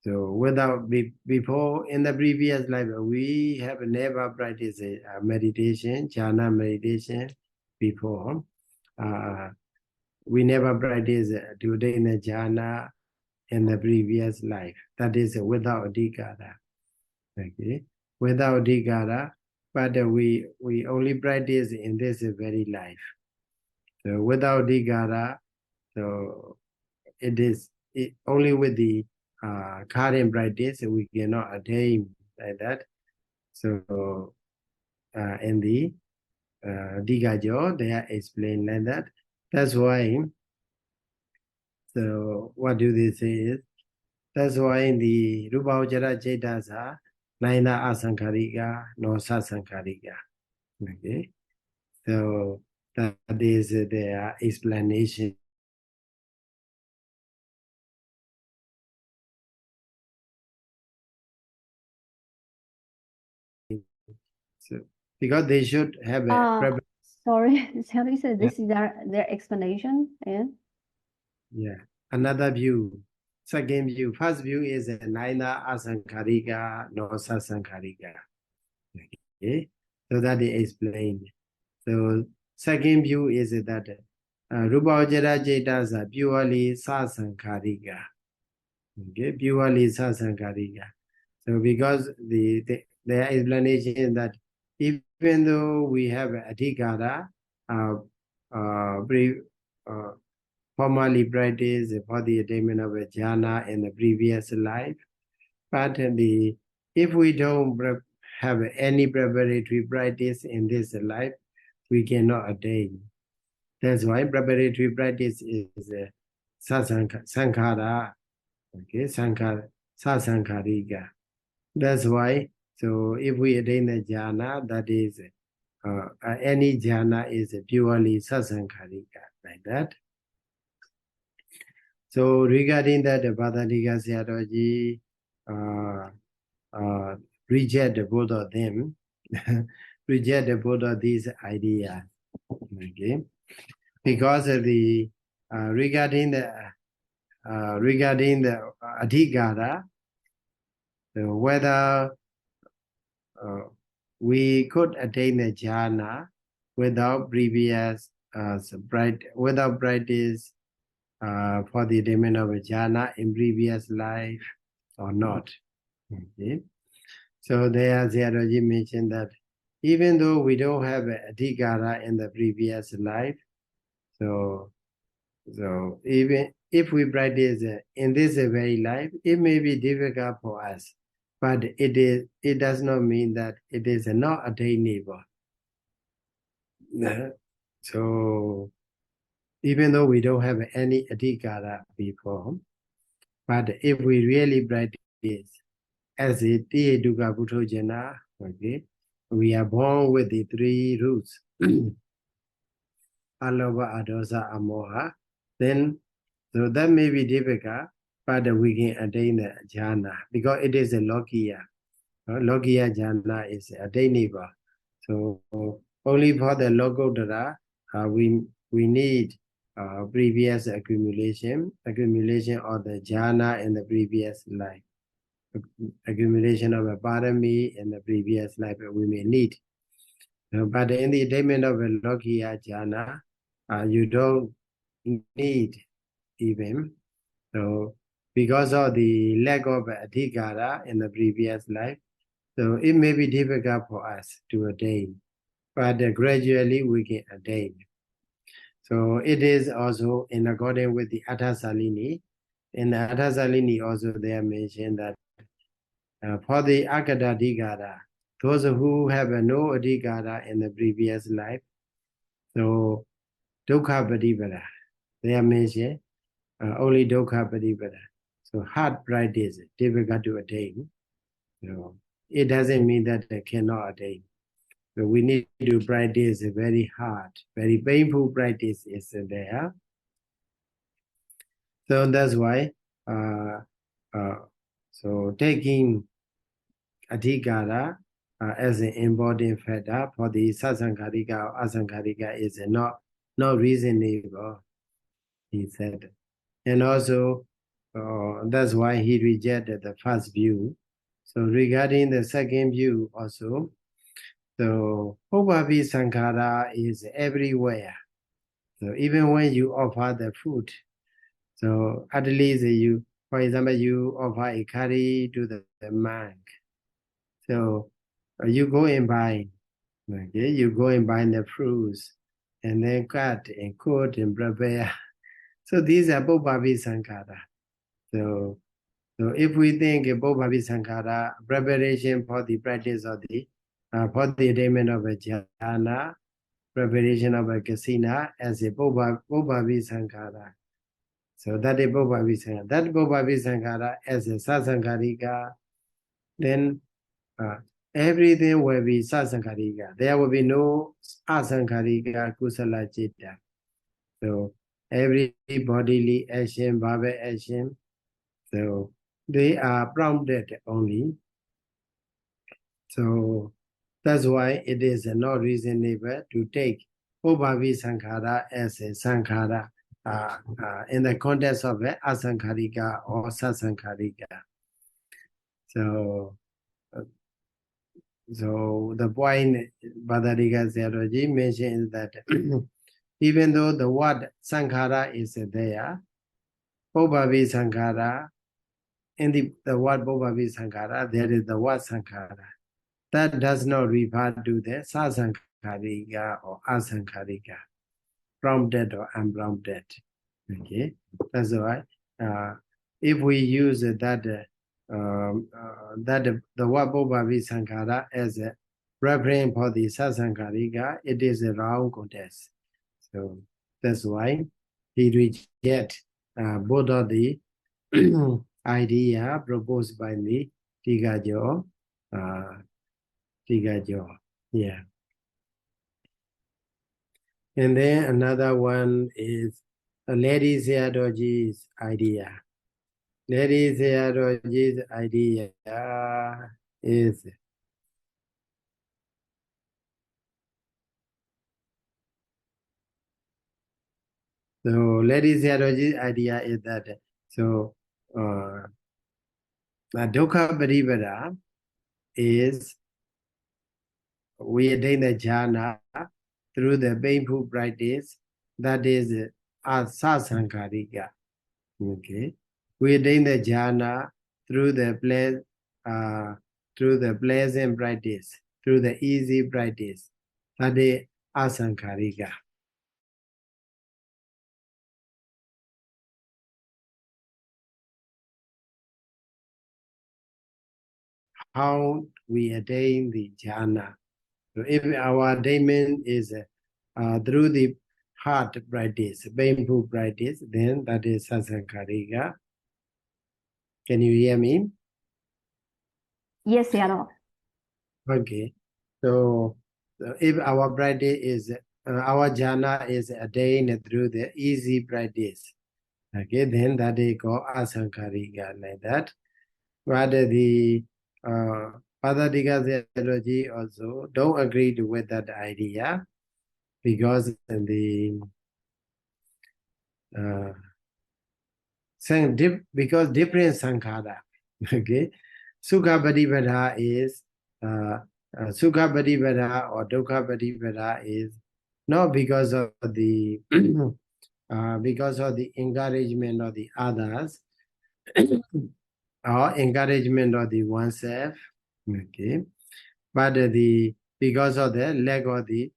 So without before in the previous life, we have never practiced meditation, jhana meditation before. We never practiced to attain the jhana in the previous life. That is without adhikara. Okay, without adhikara, but we only practice in this very life. So without adhikara, so only with the current practice we cannot attain like that. So in the Digajo, they are explained like that. That's why. So what do they say is, that's why in the Rūpāvacaracitta are neither asankharika nor sasankharika. Okay, so that is their explanation. So because they should have a sorry, Sally said this is their explanation, and yeah, another view. Second view. First view is neither asankharika nor sasankharika. Okay, so that they explained. So second view is that Rūpāvacaracitta are purely sasankharika. Okay, purely sasankharika. So because their explanation is that even though we have adhikara, formally practice for the attainment of a jhana in the previous life, but if we don't have any preparatory practice in this life, we cannot attain. That's why preparatory practice is sankhara, okay, sasankharika. That's why, so if we attain the jhana, that is, any jhana is purely sasankharika, like that. So regarding that, the Bhadaniga Sayadaw reject both of them, reject both of these ideas. Okay, because of the regarding the adhikara, So whether we could attain the jhana without previous without practice for the attainment of a jhana in previous life or not. Okay. So there Sayadaw mentioned that even though we don't have a adhikara in the previous life, so even if we practice in this very life, it may be difficult for us, but it does not mean that it is not attainable. So even though we don't have any adhikara before, but if we really practice as a Tiye Dukkha Puthojana, okay, we are born with the three roots, Alova, Adosa, Amoha, then so that may be difficult, but we can attain the jhana because it is a lokiya. Lokiya jhana is attainable. So only for the lokuttara, we need previous accumulation of the jhana in the previous life, accumulation of a parami in the previous life we may need. But in the attainment of a lokiya jhana, you don't need even. So because of the lack of adhikara in the previous life, so it may be difficult for us to attain, but gradually we can attain. So it is also in accordance with the Attasalini. In the Attasalini also they are mentioned that for the Akada Adhikara, those who have no Adhikara in the previous life, so Dukkha Padipada, they are mentioned only Dukkha Padipada. So hard practice, difficult to attain. So it doesn't mean that they cannot attain. So we need to practice very hard, very painful practice is there. So that's why, so taking adhikara as an important factor for the sasankarika or asankarika is not reasonable, he said. And also, that's why he rejected the first view. So regarding the second view also, so Upavi Sankara is everywhere. So even when you offer the food, so at least you, for example, you offer a curry to the monk. So you go and buy, okay, you go and buy the fruits and then cut and cook and prepare. So these are Upavi Sankara. So if we think about Bhavi Sankara, preparation for the practice of the, for the attainment of a jhana, preparation of a kasina as a Bhavi Sankara. So that is Bhavi Sankara. That Bhavi Sankara as a Sasankarika, then everything will be Sasankarika. There will be no Asankarika Kusala Citta. So every bodily action, Bhava action, so they are prompted only. So that's why it is not reasonable to take Ubhavi Sankhara as a Sankhara in the context of Asankharika or Sasankharika. So, so the point Bhadarika Sayadaw mentioned is that even though the word Sankhara is there, Ubhavi Sankhara, in the word Bhavavi Sankara, there is the word Sankara. That does not refer to the Sasankarika or Asankarika, prompted or unprompted. Okay, that's why if we use that the word Bhavavi Sankara as a reference for the Sasankarika, it is a wrong context. So that's why he rejects both of the idea proposed by the Tigajo. Yeah. And then another one is Lady Sayadaw's idea. Lady Sayadaw's idea is so Lady Sayadaw's idea is that so Dukkha Paripara is we attain the jhana through the painful practice, that is asasankarika. Okay, we attain the jhana through the pleasant practice, through the easy practice, that is asankarika. How we attain the jhana? So if our attainment is through the hard practice, painful practice, then that is sasankarika. Can you hear me? Yes, Sayadaw. Okay. So if our practice is, our jhana is attained through the easy practice, okay, then that is called asankarika, like that. But the Padadika theology also don't agree with that idea, because the because different sankhara, okay. Sukha Patipata is Sukha Patipata or Dukkha Patipata is not because of the because of the encouragement of the others or encouragement of the oneself, okay, but because of the lack of the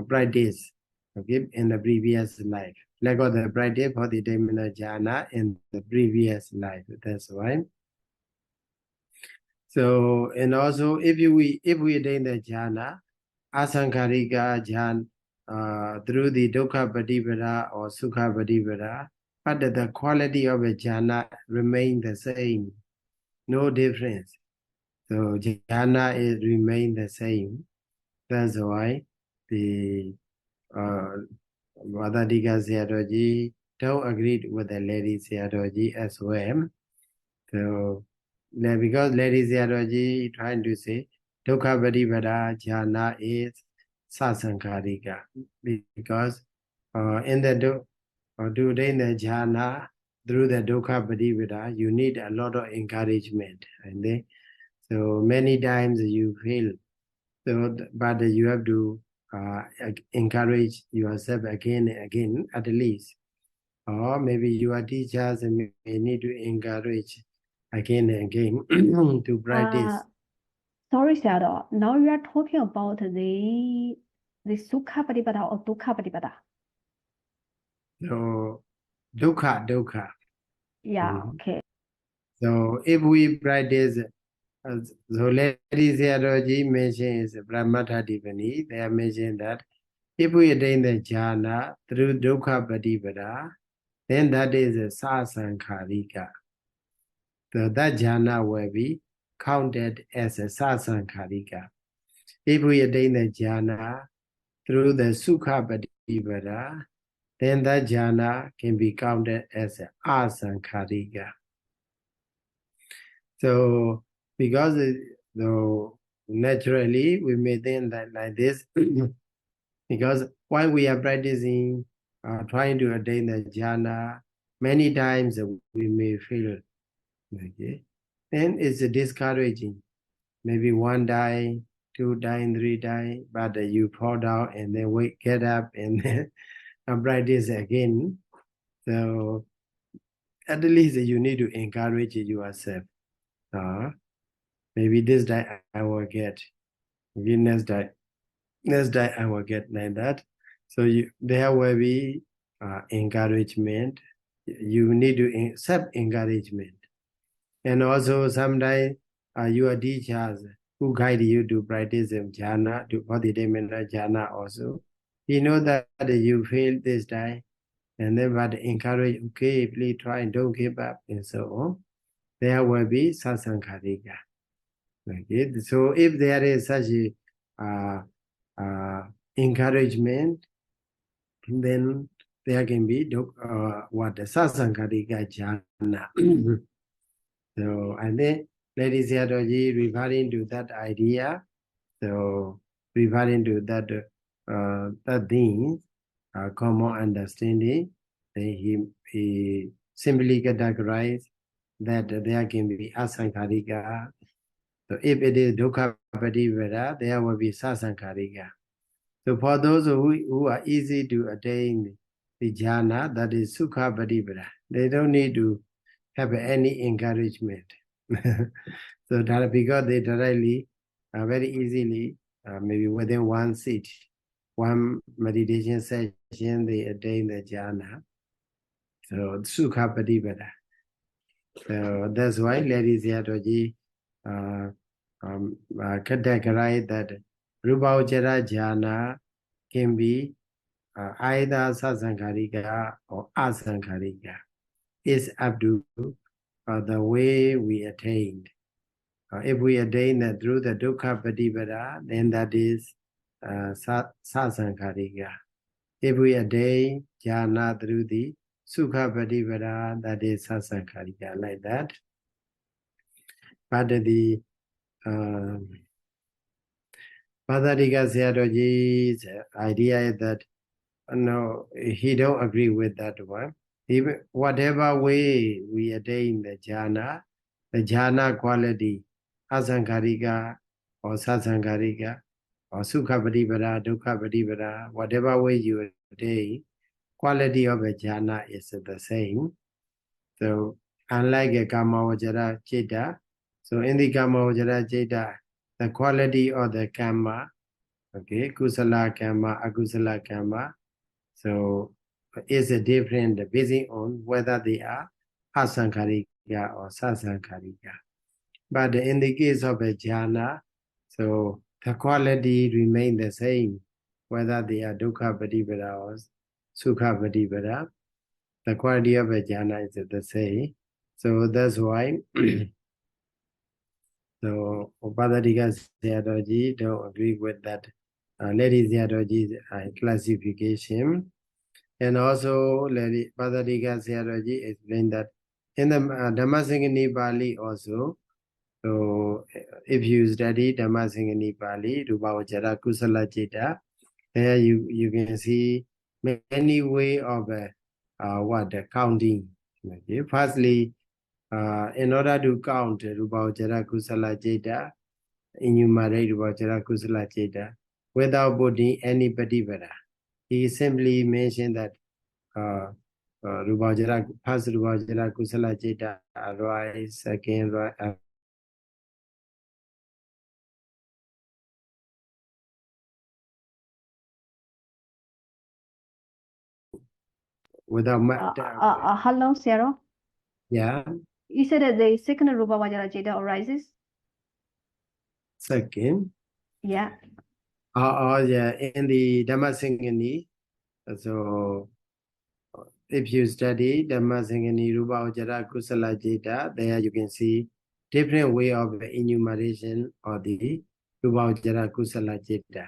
practice, okay, in the previous life, lack of the practice for the Dhamma jhana in the previous life. That's why. So, and also if we attain the jhana, asankarika jhana, through the dukkha patipata or sukha patipata, but the quality of a jhana remain the same, no difference. So jhana is remain the same. That's why the Vadadika Sayadaw don't agree with the Lady Sayadaw as well. So because Lady Sayadaw trying to say Dukkha Patipata jhana is sasankarika, because in the during the jhana, through the Dukkha Patipata, you need a lot of encouragement, and then so many times you fail. So, but you have to encourage yourself again and again, at least. Or maybe your teachers may need to encourage again and again to practice. Sorry, Sayadaw. Now you are talking about the Sukha Patipata or Dukkha Patipata. So, dukkha. Yeah, okay. So, if we practice, so Lady Sayadaw mentions Brahmata Divani, they have mentioned that if we attain the jhana through dukkha patipata, then that is a sasankarika. So that jhana will be counted as a sasankarika. If we attain the jhana through the sukha patipata, then that jhana can be counted as a asankarika. So because naturally we may think that like this, because while we are practicing, trying to attain the jhana, many times we may fail. Okay, then it's discouraging. Maybe one die, two die, three die, but you fall down and then get up and then practice again. So at least you need to encourage yourself. Maybe this die I will get. Maybe next die I will get, like that. So there will be encouragement. You need to self-encouragement. And also sometimes your teachers who guide you to practice jhana, to bodhidharma jhana also, you know that you failed this time, and then but encourage, okay, please try and don't give up, and so on. There will be sasankarika. Okay, so if there is such encouragement, then there can be what the sasankarika jhana. So, and then Lady Sayadaw referring to that idea, so referring to that thing, common understanding, then he simply categorized that there can be asankharika. So if it is dukkha patibada, there will be sasankharika. So for those who are easy to attain the jhana, that is sukha patibada, they don't need to have any encouragement. So that because they directly, very easily, maybe within one seat, one meditation session, they attain the jhana. So sukha patibada. So that's why ladies Sayadaw categorize that Rūpāvacaracitta jhana can be either sasankharika or asankharika. It's up to the way we attained. If we attain that through the dukkha patibada, then that is sasankharika. If we attain jhana through the sukha patibada, that is sasankharika, like that. But the Padarika Sayadaw's idea is that no, he don't agree with that one. Even whatever way we attain the jhana quality, asankharika or sasankharika or sukha patibada, dukkha patibada, whatever way you attain, quality of a jhana is the same. So unlike a Candamukha, so in the Candamukha, the quality of the karma, okay, kusala karma, akusala karma, so is different based on whether they are asankharika or sasankharika. But in the case of a jhana, so the quality remain the same, whether they are dukkha patibada or sukha patibada. The quality of a jhana is the same. So that's why so Padarika Sayadaw don't agree with that Lady Sayadaw's classification. And also Lady Padarika Sayadaw explained that in the Dhammasingani Pali also, so if you study Dhammasingani Pali, Rūpāvacaracitta, Kusala Citta, there you can see many way of counting. Okay. Firstly, in order to count Rūpāvacaracitta, Kusala Citta, enumerate Rūpāvacaracitta, Kusala Citta, without putting any patibada, he simply mentioned that Rūpāvacaracitta, first Rūpāvacaracitta, Kusala Citta arise, second without hello, Sayadaw. Yeah. You said that the second Rūpāvacaracitta arises? Second. Yeah. Yeah, in the Dhammasingani, so if you study Dhammasingani, Rūpāvacaracitta, Kusala Citta, there you can see different way of enumeration of the Rūpāvacaracitta, Kusala Citta.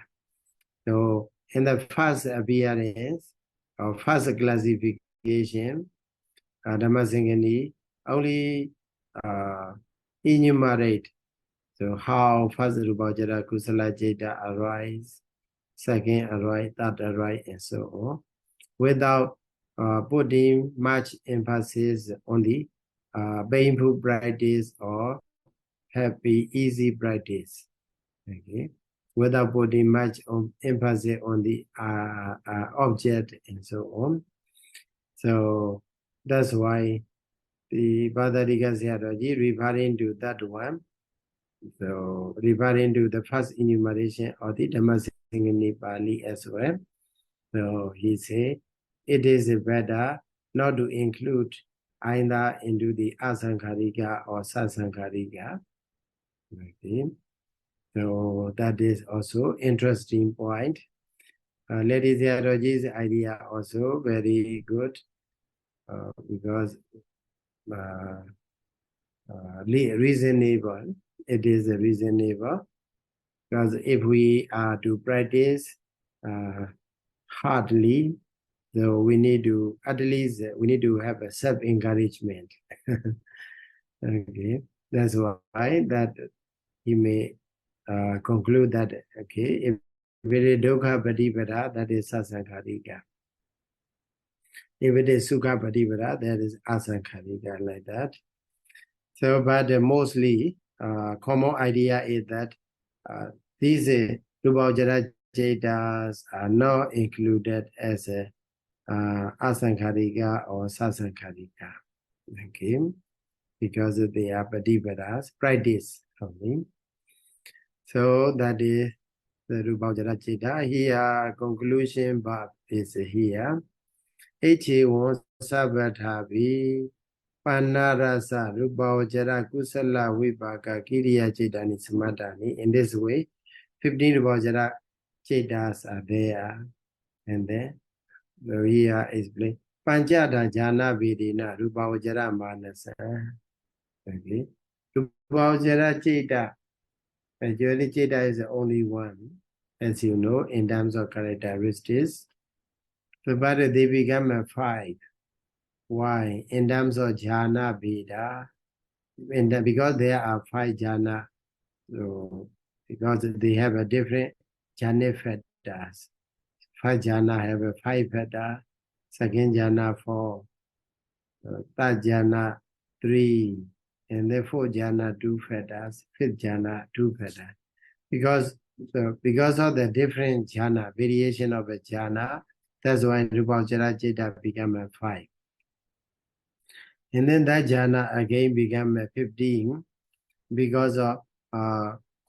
So in the first appearance or first classification, Dhammasingani only enumerate. So how first Rūpāvacaracitta, Kusala Citta arise, second arise, third arise, and so on, without putting much emphasis on the painful practice or happy, easy practice. Okay, without putting much emphasis on the object and so on. So that's why the Padarika Sayadaw referring to that one. So referring to the first enumeration of the Dhammasingani Pali as well. So he say it is better not to include either into the asankharika or sasankharika. Okay. So that is also interesting point. Lady Sayadaw's idea also very good because reasonable. It is reasonable because if we are to practice hardly, so we need to at least we need to have a self-encouragement. Okay, that's why that he may conclude that okay, if it is dukkha patibada, that is sasankharika. If it is sukha patibada, that is asankharika, like that. So, but mostly common idea is that these Rūpāvacaracitta are not included as asankharika or sasankharika. Okay, because they are patipadas, practice only. So that is the Rūpāvacaracitta. Here, conclusion but is here. H1 Sabbatavi Panarasa Rūpāvacara Kusala Vipaka Kiriya Cittani Samatani. In this way, 15 Rūpāvacara Cittas are there. And then so here is plain. Panchada Jana Vidina Rūpāvacara Manasa. Okay. Rūpāvacara Citta. Actually, Citta is the only one, as you know, in terms of characteristics. So, but they become 5. Why? In terms of jhana bheda, because there are 5 jhana, so because they have a different jhana factors. 5 jhana have a 5 factor, second jhana 4, third jhana 3, and then 4th jhana 2 factors, 5th jhana 2 factors. Because of the different jhana, variation of a jhana, that's why Rūpāvacaracitta become a 5. And then that jhana again become a 15 because of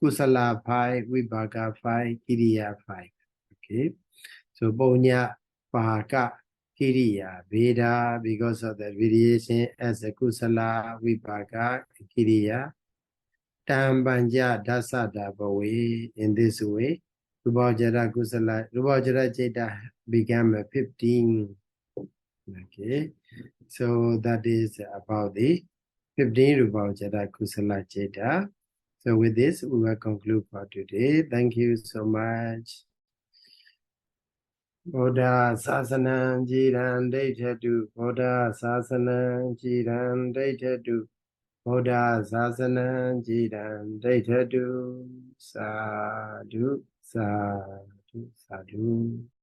kusala 5, vipaka 5, kiriya 5. Okay, so punya, paka, kiriya, veda because of the variation as a kusala, vipaka, kiriya. Tambanja dasada bawe. In this way, Rūpāvacaracitta became a 15. Okay, so that is about the 15 Rūpāvacara Kusala Citta. So with this, we will conclude for today. Thank you so much. Buddha Sasanam Jiran Daityatu. Buddha Sasanam Jiran Daityatu. Buddha Sasanam Jiran Daityatu. Sadhu, sadhu, sadhu.